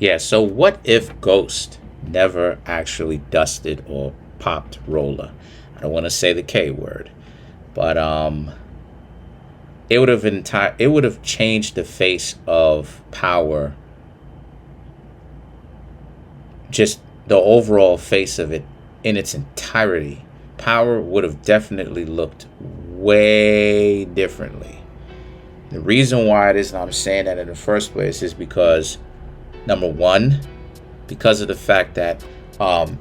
Yeah, so what if Ghost never actually dusted or popped Roller? I don't want to say the K word, but it would have changed the face of power, just the overall face of it in its entirety. Power would have definitely looked way differently. The reason why it is I'm saying that in the first place is because number one, because of the fact that um,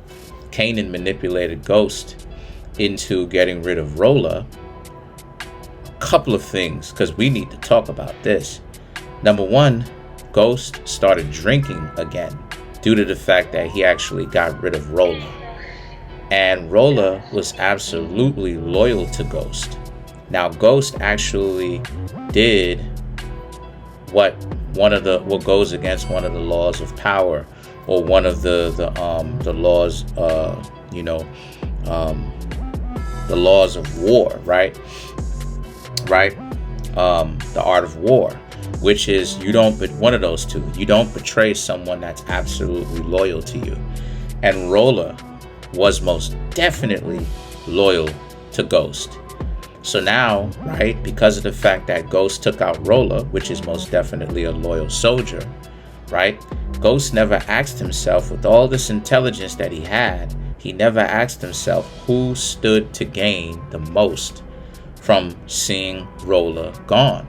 Kanan manipulated Ghost into getting rid of Rolla. A couple of things, because we need to talk about this. Number one, Ghost started drinking again due to the fact that he actually got rid of Rolla. And Rolla was absolutely loyal to Ghost. Now, Ghost actually did what what goes against one of the laws of power, or one of the laws, you know, um, the laws of war, right? Right? The art of war, which is you don't, but one of those two, you don't betray someone that's absolutely loyal to you. And Rolla was most definitely loyal to Ghost. So now, right, because of the fact that Ghost took out Rolla, which is most definitely a loyal soldier, right? Ghost never asked himself, with all this intelligence that he never asked himself who stood to gain the most from seeing Rolla gone.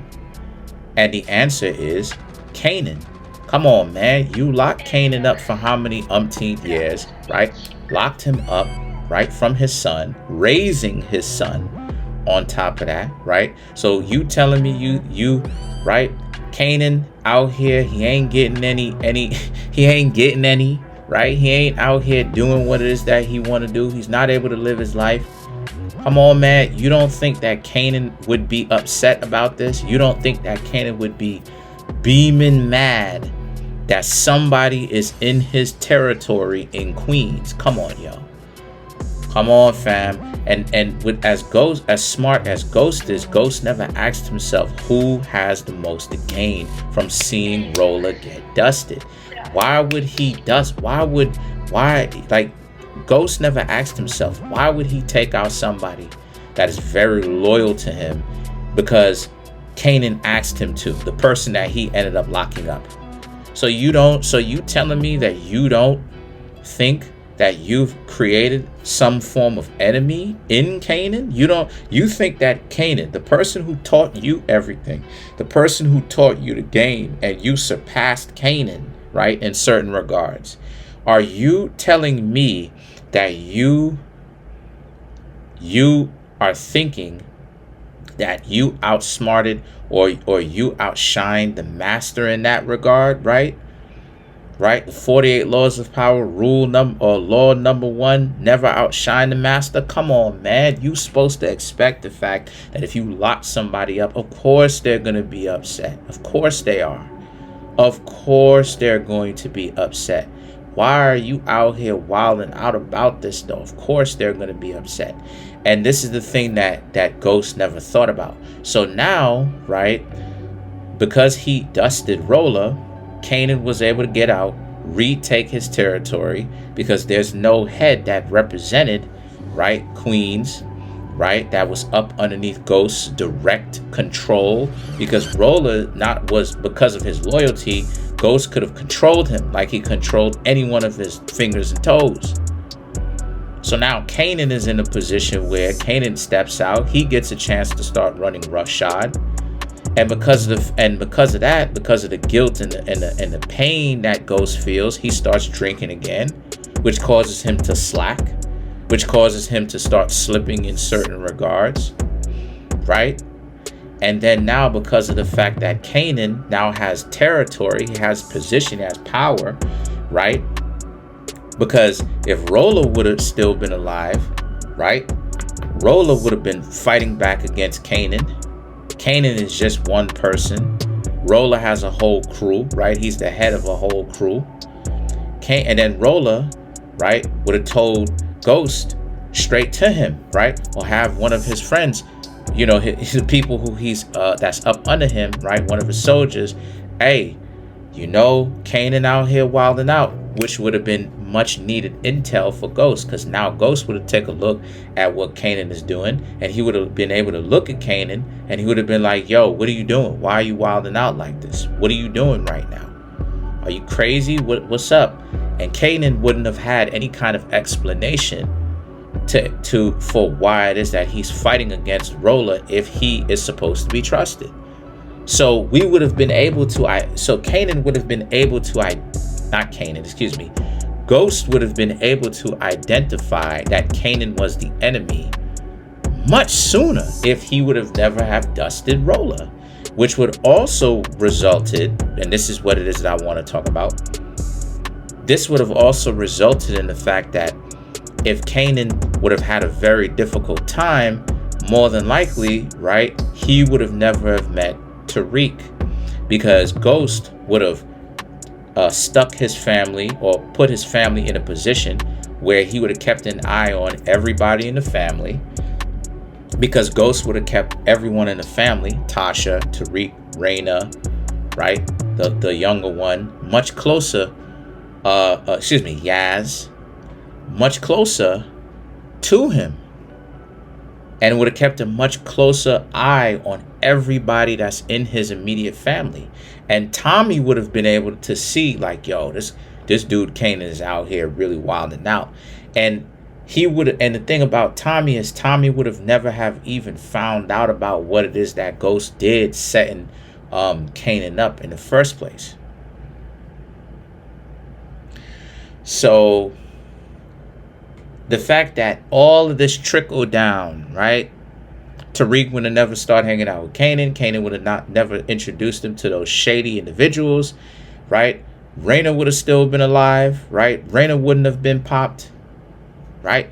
And the answer is Kanan. Come on, man. You locked Kanan up for how many umpteenth years, right? Locked him up, right, from his son, raising his son on top of that, right? So you telling me you right? Kanan out here, he ain't getting any, he ain't getting any, right? He ain't out here doing what it is that he want to do. He's not able to live his life. Come on, man. You don't think that Kanan would be upset about this? You don't think that Kanan would be beaming mad that somebody is in his territory in Queens? Come on, yo. Come on, fam. And with as smart as Ghost is, Ghost never asked himself who has the most to gain from seeing Rolla get dusted. Why would he dust? Like, Ghost never asked himself, why would he take out somebody that is very loyal to him because Kanan asked him to, the person that he ended up locking up? So you telling me that you don't think that you've created some form of enemy in Kanan? You think that Kanan, the person who taught you everything, the person who taught you the game, and you surpassed Kanan, right, in certain regards. Are you telling me that you are thinking that you outsmarted or you outshined the master in that regard, right? Right? The 48 laws of power, law number one, never outshine the master. Come on, man. You supposed to expect the fact that if you lock somebody up, of course they're going to be upset. Of course they are. Of course they're going to be upset. Why are you out here wilding out about this, though? Of course they're going to be upset. And this is the thing that Ghost never thought about. So now, right, because he dusted Rolla, Kanan was able to get out, retake his territory, because there's no head that represented, right, Queens, right, that was up underneath Ghost's direct control, because Rolla was because of his loyalty, Ghost could have controlled him like he controlled any one of his fingers and toes. So now Kanan is in a position where Kanan steps out, he gets a chance to start running roughshod. And because of the guilt and the pain that Ghost feels, he starts drinking again, which causes him to slack, which causes him to start slipping in certain regards, right? And then now, because of the fact that Kanan now has territory, he has position, he has power, right? Because if Rolla would have still been alive, right? Rolla would have been fighting back against Kanan. Kanan is just one person. Rolla has a whole crew, right? He's the head of a whole crew. And then Rolla, right, would have told Ghost straight to him, right? Or have one of his friends, you know, the people who he's that's up under him, right? One of his soldiers. Hey, You know, Kanan out here wilding out, which would have been much needed intel for Ghost, because now Ghost would have taken a look at what Kanan is doing, and he would have been able to look at Kanan, and he would have been like, yo, what are you doing? Why are you wilding out like this? What are you doing right now? Are you crazy? What's up? And Kanan wouldn't have had any kind of explanation for why it is that he's fighting against Rolla if he is supposed to be trusted. So we would have been able to, so Kanan would have been able to, not Kanan, excuse me, Ghost would have been able to identify that Kanan was the enemy much sooner if he would have never have dusted Rolla, which would also resulted, and this is what it is that I want to talk about, this would have also resulted in the fact that if Kanan would have had a very difficult time, more than likely, right, he would have never have met Tariq, because Ghost would have stuck his family or put his family in a position where he would have kept an eye on everybody in the family, because Ghost would have kept everyone in the family, Tasha, Tariq, Raina, right, the younger one, much closer, Yaz, much closer to him, and would have kept a much closer eye on everybody that's in his immediate family. And Tommy would have been able to see, like, yo, this dude Kanan is out here really wilding out. And he would, and the thing about Tommy is Tommy would have never have even found out about what it is that Ghost did setting Kanan up in the first place. So the fact that all of this trickled down, right? Tariq would have never started hanging out with Kanan. Kanan would have never introduced him to those shady individuals, right? Raina would have still been alive, right? Raina wouldn't have been popped, right?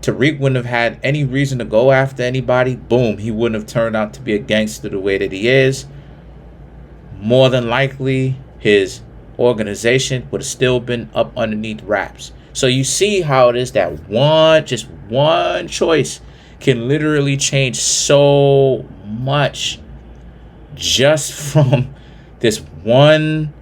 Tariq wouldn't have had any reason to go after anybody. Boom, he wouldn't have turned out to be a gangster the way that he is. More than likely, his organization would have still been up underneath wraps. So you see how it is that just one choice can literally change so much just from this one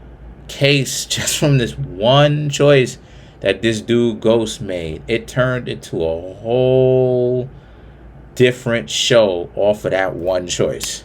case, just from this one choice that this dude Ghost made. It turned into a whole different show off of that one choice.